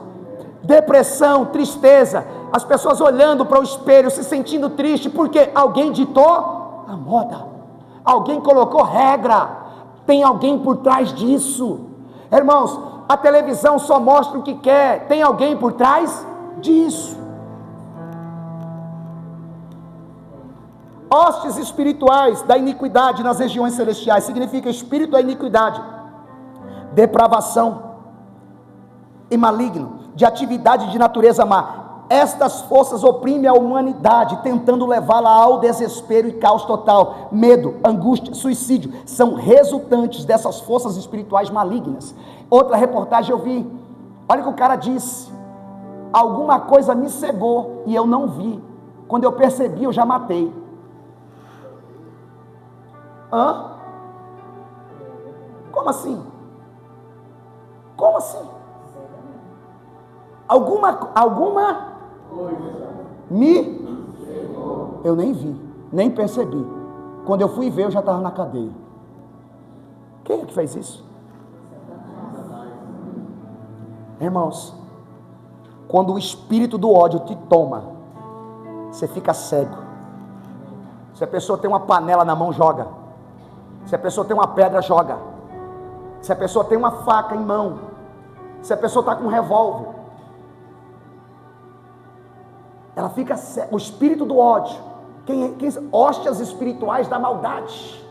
Depressão, tristeza, as pessoas olhando para o espelho, se sentindo triste, porque alguém ditou a moda, alguém colocou regra, tem alguém por trás disso. Irmãos, a televisão só mostra o que quer, tem alguém por trás disso. Hostes espirituais da iniquidade nas regiões celestiais, significa espírito da iniquidade, depravação e maligno, de atividade de natureza má. Estas forças oprimem a humanidade, tentando levá-la ao desespero e caos total. Medo, angústia, suicídio, são resultantes dessas forças espirituais malignas. Outra reportagem eu vi, olha o que o cara disse: alguma coisa me cegou e eu não vi, quando eu percebi eu já matei. Hã? Como assim? Como assim? Alguma eu nem vi, nem percebi. Quando eu fui ver, eu já estava na cadeia. Quem é que fez isso? Irmãos, quando o espírito do ódio te toma, você fica cego. Se a pessoa tem uma panela na mão, joga. Se a pessoa tem uma pedra, joga. Se a pessoa tem uma faca em mão, se a pessoa está com um revólver, ela fica cega. O espírito do ódio, hóstias espirituais da maldade.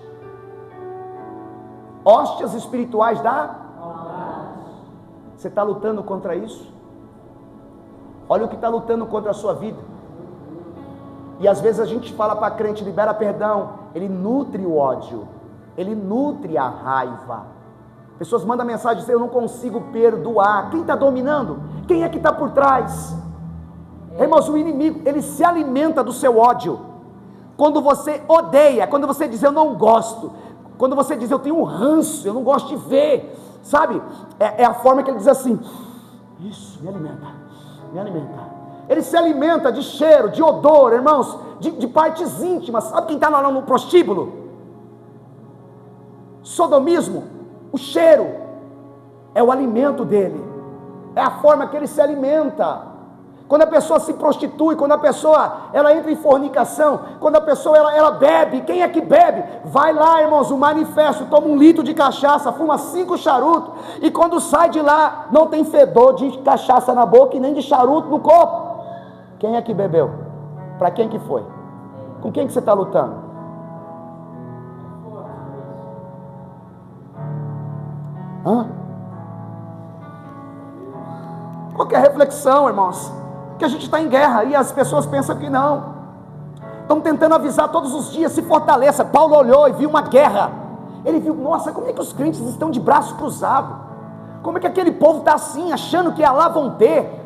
Hóstias espirituais da maldade. Você está lutando contra isso? Olha o que está lutando contra a sua vida. E às vezes a gente fala para crente, libera perdão. Ele nutre o ódio, ele nutre a raiva. Pessoas mandam mensagem dizendo: eu não consigo perdoar. Quem está dominando? Quem é que está por trás? Irmãos, o inimigo, ele se alimenta do seu ódio. Quando você odeia, quando você diz eu não gosto, quando você diz eu tenho um ranço, eu não gosto de ver, sabe? É a forma que ele diz assim: isso, me alimenta, me alimenta. Ele se alimenta de cheiro, de odor, irmãos, de partes íntimas. Sabe quem está lá no prostíbulo? Sodomismo, o cheiro é o alimento dele, é a forma que ele se alimenta. Quando a pessoa se prostitui, quando a pessoa ela entra em fornicação, quando a pessoa ela bebe, quem é que bebe? Vai lá, irmãos, o manifesto, toma 1 litro de cachaça, fuma 5 charutos, e quando sai de lá, não tem fedor de cachaça na boca e nem de charuto no corpo. Quem é que bebeu? Para quem que foi? Com quem que você está lutando? Qualquer reflexão, irmãos, que a gente está em guerra e as pessoas pensam que não. Estão tentando avisar todos os dias, se fortaleça. Paulo olhou e viu uma guerra. Ele viu, nossa, como é que os crentes estão de braços cruzados? Como é que aquele povo está assim, achando que lá vão ter?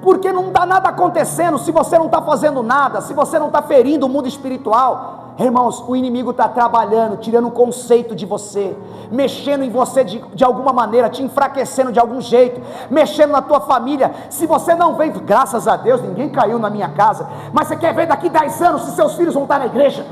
Porque não está nada acontecendo, se você não está fazendo nada, se você não está ferindo o mundo espiritual. Irmãos, o inimigo está trabalhando, tirando o conceito de você, mexendo em você de alguma maneira, te enfraquecendo de algum jeito, mexendo na tua família. Se você não vem, graças a Deus, ninguém caiu na minha casa, mas você quer ver daqui 10 anos se seus filhos vão estar na igreja?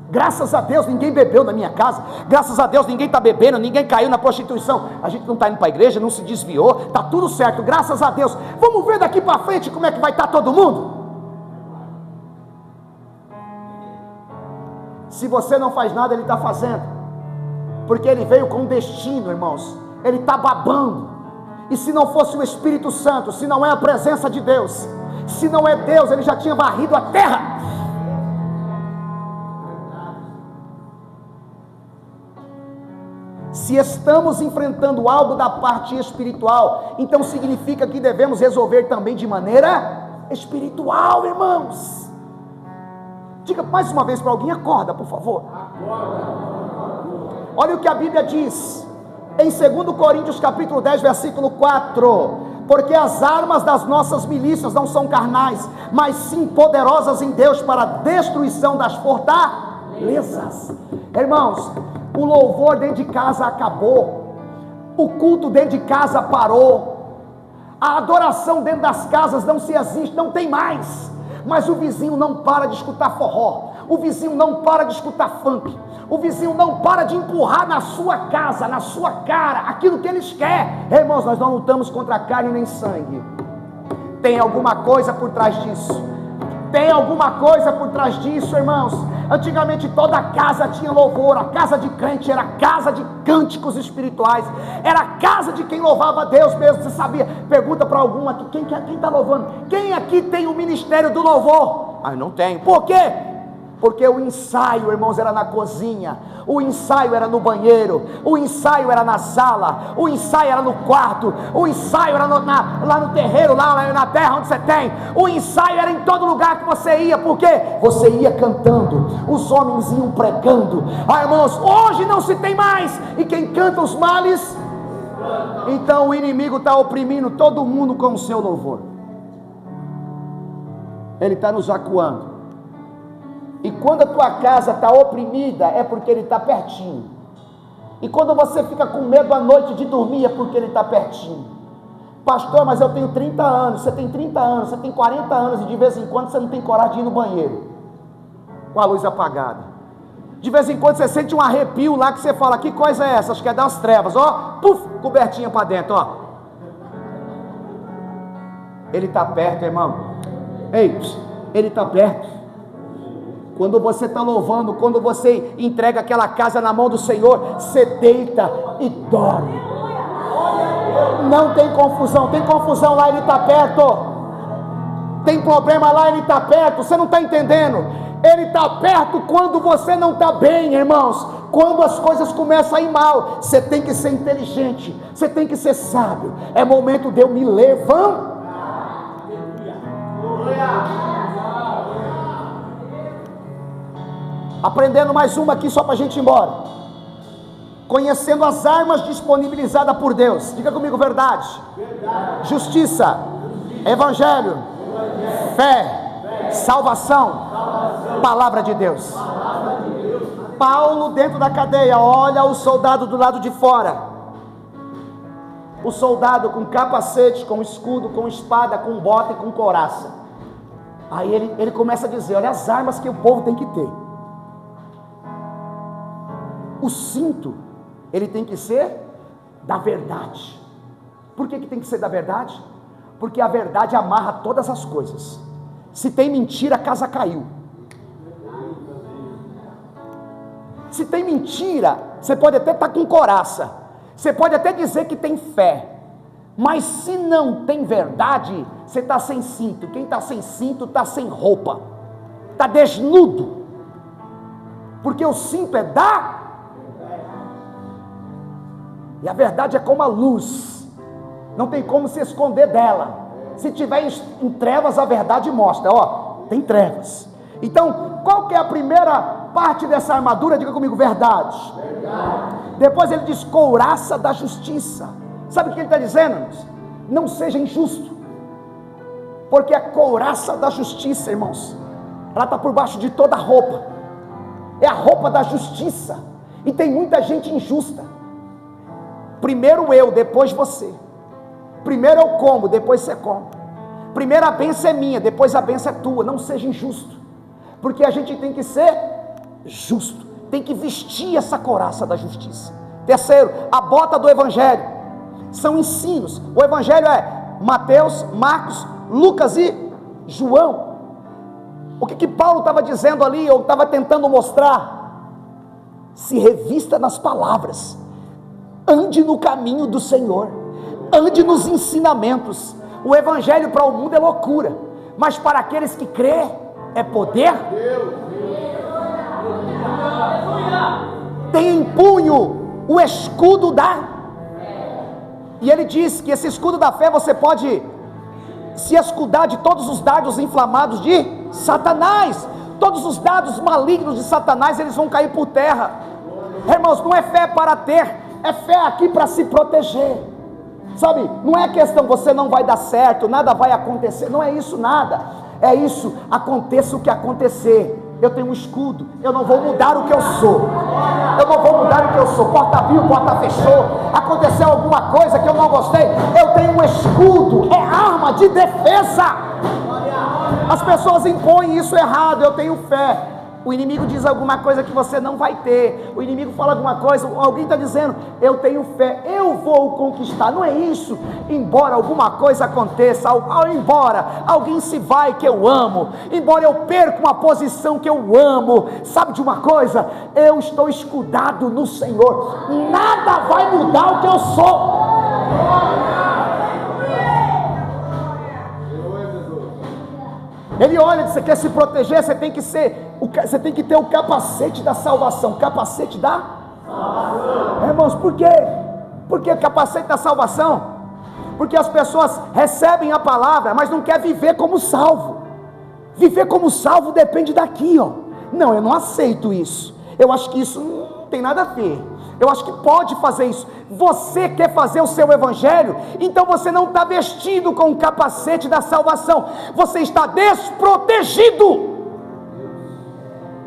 Graças a Deus ninguém bebeu na minha casa, graças a Deus ninguém está bebendo, ninguém caiu na prostituição, a gente não está indo para a igreja, não se desviou, está tudo certo, graças a Deus. Vamos ver daqui para frente como é que vai estar todo mundo? Se você não faz nada, ele está fazendo, porque ele veio com destino, irmãos, ele está babando. E se não fosse o Espírito Santo, se não é a presença de Deus, se não é Deus, ele já tinha varrido a terra. Se estamos enfrentando algo da parte espiritual, então significa que devemos resolver também de maneira espiritual, irmãos. Diga mais uma vez para alguém: acorda, por favor. Olha o que a Bíblia diz em 2 Coríntios capítulo 10, versículo 4: porque as armas das nossas milícias não são carnais, mas sim poderosas em Deus para a destruição das fortalezas. Irmãos, o louvor dentro de casa acabou, o culto dentro de casa parou, a adoração dentro das casas não se existe, não tem mais. Mas o vizinho não para de escutar forró, o vizinho não para de escutar funk, o vizinho não para de empurrar na sua casa, na sua cara, aquilo que eles querem. Irmãos, nós não lutamos contra carne nem sangue. Tem alguma coisa por trás disso. Tem alguma coisa por trás disso, irmãos. Antigamente toda casa tinha louvor, a casa de crente era casa de cânticos espirituais, era a casa de quem louvava a Deus mesmo. Você sabia? Pergunta para algum aqui, quem está louvando? Quem aqui tem o ministério do louvor? Ah, eu não tenho. Por quê? Porque o ensaio, irmãos, era na cozinha, o ensaio era no banheiro, o ensaio era na sala, o ensaio era no quarto, o ensaio era lá no terreiro, lá na terra onde você tem, o ensaio era em todo lugar que você ia. Porque você ia cantando, os homens iam pregando. Ah, irmãos, hoje não se tem mais, e quem canta os males, então o inimigo está oprimindo todo mundo com o seu louvor, ele está nos acuando. E quando a tua casa está oprimida, é porque ele está pertinho. E quando você fica com medo à noite de dormir, é porque ele está pertinho. Pastor, mas eu tenho 30 anos, você tem 30 anos, você tem 40 anos, e de vez em quando você não tem coragem de ir no banheiro, com a luz apagada. De vez em quando você sente um arrepio lá, que você fala, que coisa é essa? Acho que é das trevas, ó, puf, cobertinha para dentro, ó. Ele está perto, irmão. Ei, Ele está perto. Quando você está louvando, quando você entrega aquela casa na mão do Senhor, você deita e dorme. Não tem confusão. Tem confusão lá, Ele está perto. Tem problema lá, Ele está perto. Você não está entendendo? Ele está perto quando você não está bem, irmãos. Quando as coisas começam a ir mal, você tem que ser inteligente, você tem que ser sábio. É momento de eu me levantar. Aprendendo mais uma aqui só para a gente ir embora. Conhecendo as armas disponibilizadas por Deus. Diga comigo, verdade. Justiça. Evangelho. Fé. Salvação. Palavra de Deus. Paulo dentro da cadeia, olha o soldado do lado de fora. O soldado com capacete, com escudo, com espada, com bota e com couraça. Aí ele começa a dizer, olha as armas que o povo tem que ter. O cinto, ele tem que ser da verdade. Por que tem que ser da verdade? Porque a verdade amarra todas as coisas. Se tem mentira, a casa caiu. Se tem mentira, você pode até estar com couraça, você pode até dizer que tem fé, mas se não tem verdade, você está sem cinto. Quem está sem cinto está sem roupa, está desnudo, porque o cinto é da, e a verdade é como a luz, não tem como se esconder dela. Se tiver em trevas, a verdade mostra, ó, tem trevas. Então, qual que é a primeira parte dessa armadura? Diga comigo, verdade. Depois ele diz, couraça da justiça. Sabe o que ele está dizendo? Não seja injusto, porque a couraça da justiça, irmãos, ela está por baixo de toda a roupa, é a roupa da justiça, e tem muita gente injusta. Primeiro eu, depois você. Primeiro eu como, depois você come. Primeiro a bênção é minha, depois a bênção é tua. Não seja injusto, porque a gente tem que ser justo, tem que vestir essa couraça da justiça. Terceiro, a bota do Evangelho. São ensinos. O Evangelho é Mateus, Marcos, Lucas e João. O que Paulo estava dizendo ali, ou estava tentando mostrar? Se revista nas palavras, ande no caminho do Senhor, ande nos ensinamentos. O Evangelho para o mundo é loucura, mas para aqueles que crê é poder. Tem em punho o escudo da, e ele diz que esse escudo da fé você pode se escudar de todos os dardos inflamados de Satanás. Todos os dardos malignos de Satanás, eles vão cair por terra. Irmãos, não é fé para ter, é fé aqui para se proteger. Sabe, não é questão você não vai dar certo, nada vai acontecer, não é isso nada. É isso, aconteça o que acontecer, eu tenho um escudo, eu não vou mudar o que eu sou. Eu não vou mudar o que eu sou. Porta abriu, porta fechou, aconteceu alguma coisa que eu não gostei, eu tenho um escudo, é arma de defesa. As pessoas impõem isso errado, eu tenho fé. O inimigo diz alguma coisa que você não vai ter, o inimigo fala alguma coisa, alguém está dizendo, eu tenho fé, eu vou conquistar. Não é isso. Embora alguma coisa aconteça, embora alguém se vai que eu amo, embora eu perca uma posição que eu amo, sabe de uma coisa? Eu estou escudado no Senhor, nada vai mudar o que eu sou. Ele olha, você quer se proteger, você tem que ter o capacete da salvação. Capacete da salvação. Irmãos, por quê? Por que capacete da salvação? Porque as pessoas recebem a palavra, mas não querem viver como salvo. Viver como salvo depende daqui, ó. Não, eu não aceito isso. Eu acho que isso não tem nada a ver. Eu acho que pode fazer isso. Você quer fazer o seu evangelho, então você não está vestido com o capacete da salvação, você está desprotegido,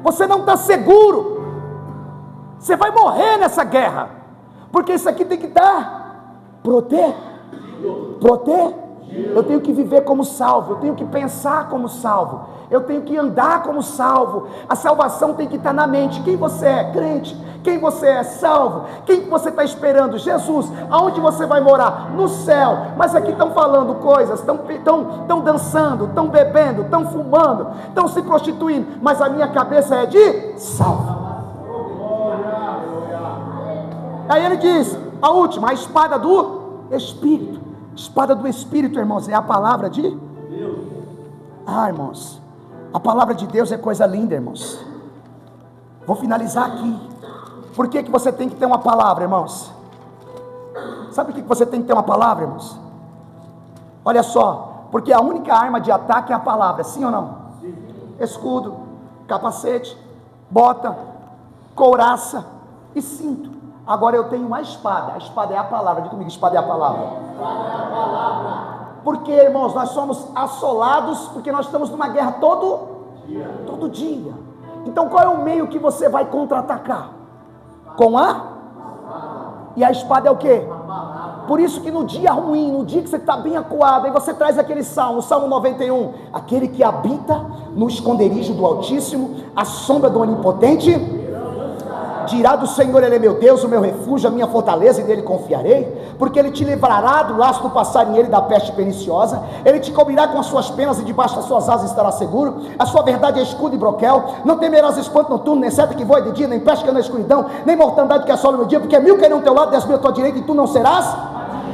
você não está seguro, você vai morrer nessa guerra, porque isso aqui tem que estar protegido. Eu tenho que viver como salvo, eu tenho que pensar como salvo, eu tenho que andar como salvo. A salvação tem que estar na mente. Quem você é? Crente. Quem você é? Salvo. Quem você está esperando? Jesus. Aonde você vai morar? No céu. Mas aqui estão falando coisas, estão dançando, estão bebendo, estão fumando, estão se prostituindo, mas a minha cabeça é de salvo. Aí ele diz, a última, a espada do Espírito. Espada do Espírito, irmãos, é a palavra de Deus. Irmãos, a palavra de Deus é coisa linda, irmãos. Vou finalizar aqui. Por que você tem que ter uma palavra, irmãos? Sabe por que você tem que ter uma palavra, irmãos? Olha só, porque a única arma de ataque é a palavra, sim ou não? Sim. Escudo, capacete, bota, couraça e cinto. Agora eu tenho uma espada. A espada é a palavra. Diga comigo, espada é a palavra. Porque, irmãos, nós somos assolados, porque nós estamos numa guerra todo dia. Então qual é o meio que você vai contra-atacar? Com a? E a espada é o quê? Por isso que no dia ruim, no dia que você está bem acuado, aí você traz aquele salmo, Salmo 91. Aquele que habita no esconderijo do Altíssimo, à sombra do Onipotente, dirá do Senhor, Ele é meu Deus, o meu refúgio, a minha fortaleza, e nele confiarei, porque Ele te livrará do laço do passarinheiro e da peste perniciosa, Ele te cobrirá com as suas penas, e debaixo das suas asas estará seguro. A sua verdade é escudo e broquel. Não temerás espanto noturno, nem seta que voa de dia, nem peste que anda na escuridão, nem mortandade que assola no dia, porque 1000 cairão ao teu lado, 10.000 à tua direita, e tu não serás.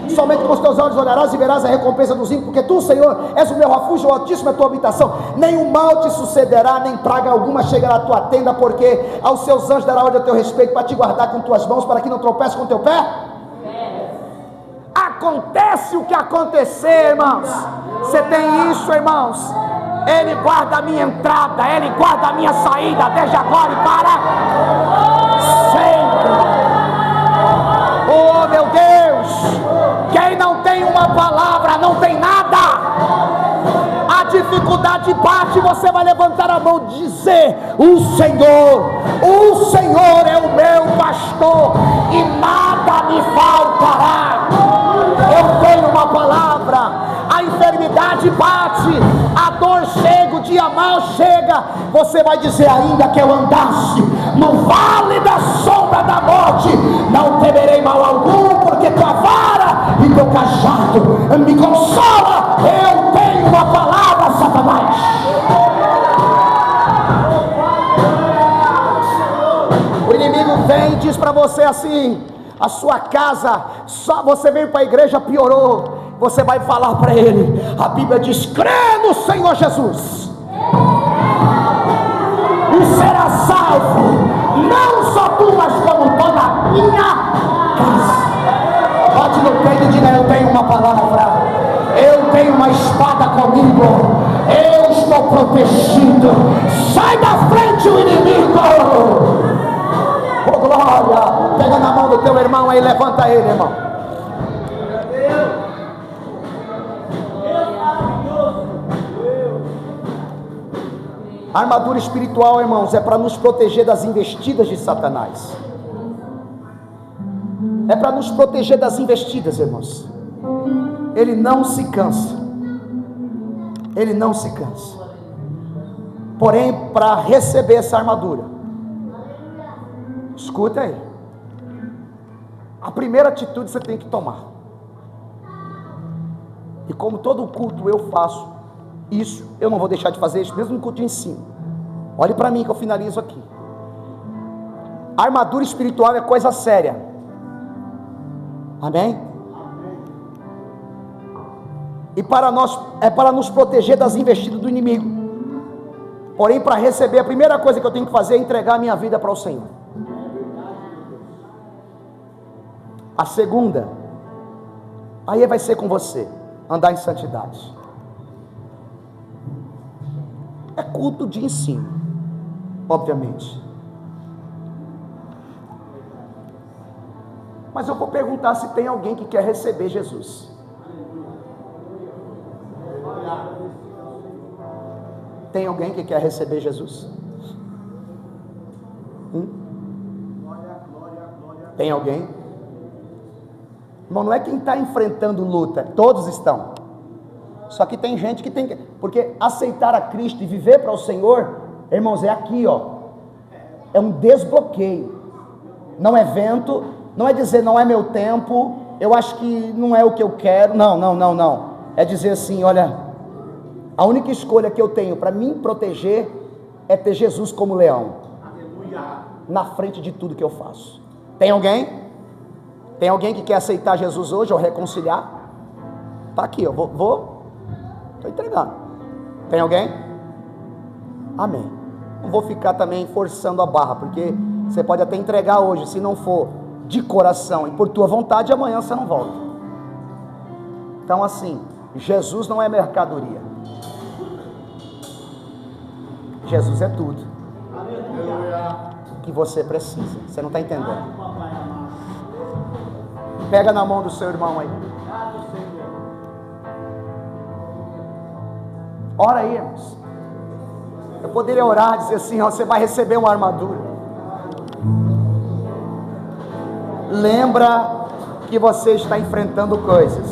Somente com os teus olhos olharás e verás a recompensa dos ímpios, porque tu, Senhor, és o meu refúgio, o Altíssimo é a tua habitação. Nenhum mal te sucederá, nem praga alguma chegará à tua tenda, porque aos seus anjos dará ordem a teu respeito, para te guardar com tuas mãos, para que não tropece com teu pé. Acontece o que acontecer, irmãos. Você tem isso, irmãos. Ele guarda a minha entrada, Ele guarda a minha saída, desde agora e para sempre. Oh, meu Deus! Quem não tem uma palavra não tem nada. A dificuldade bate, você vai levantar a mão e dizer: o Senhor é o meu pastor e nada me faltará. Eu tenho uma palavra. A enfermidade bate, a dor chega, o dia mau chega, você vai dizer: ainda que eu andasse no vale da sombra da morte, não temerei mal algum, porque tua vara e teu cajado me consola. Eu tenho uma palavra, Satanás. O inimigo vem e diz para você assim: a sua casa, só você veio para a igreja, piorou. Você vai falar para ele, a Bíblia diz: crê no Senhor Jesus e será salvo, não só tu, mas como toda a minha casa. Bote no peito e diga: eu tenho uma palavra, eu tenho uma espada comigo, eu estou protegido. Sai da frente o inimigo. Oh glória. Pega na mão do teu irmão aí, levanta ele, irmão. A armadura espiritual, irmãos, é para nos proteger das investidas de Satanás. É para nos proteger das investidas, irmãos. Ele não se cansa. Ele não se cansa. Porém, para receber essa armadura, escuta aí, a primeira atitude você tem que tomar. E como todo culto eu faço isso, eu não vou deixar de fazer isso, mesmo no culto de ensino. Olhe para mim que eu finalizo aqui. A armadura espiritual é coisa séria. Amém? E para nós, é para nos proteger das investidas do inimigo. Porém, para receber, a primeira coisa que eu tenho que fazer é entregar a minha vida para o Senhor. A segunda, aí vai ser com você, andar em santidade. É culto de ensino, obviamente. Mas eu vou perguntar se tem alguém que quer receber Jesus. Tem alguém que quer receber Jesus? Tem alguém? Irmão, não é quem está enfrentando luta, todos estão. Só que tem gente que tem que... Porque aceitar a Cristo e viver para o Senhor, irmãos, é aqui, ó. É um desbloqueio. Não é vento, não é dizer não é meu tempo, eu acho que não é o que eu quero. Não. É dizer assim, olha, a única escolha que eu tenho para me proteger é ter Jesus como leão. Aleluia. Na frente de tudo que eu faço. Tem alguém? Tem alguém que quer aceitar Jesus hoje ou reconciliar? Tá aqui, eu vou estou entregando. Tem alguém? Amém. Não vou ficar também forçando a barra, porque você pode até entregar hoje, se não for de coração e por tua vontade, amanhã você não volta. Então assim, Jesus não é mercadoria. Jesus é tudo que você precisa. Você não está entendendo? Pega na mão do seu irmão aí. Ora aí, irmãos. Eu poderia orar e dizer assim, ó, você vai receber uma armadura. Lembra que você está enfrentando coisas.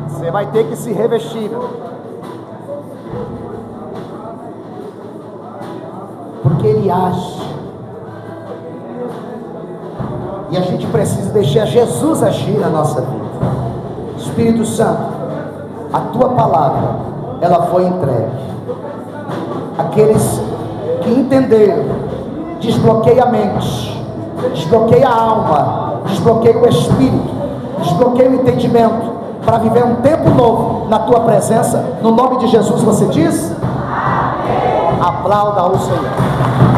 Você vai ter que se revestir. Porque Ele age. E a gente precisa deixar Jesus agir na nossa vida. Espírito Santo, a Tua palavra, ela foi entregue. Aqueles que entenderam, desbloqueia a mente, desbloqueia a alma, desbloqueia o espírito, desbloqueia o entendimento, para viver um tempo novo na Tua presença. No nome de Jesus você diz? Amém. Aplauda ao Senhor.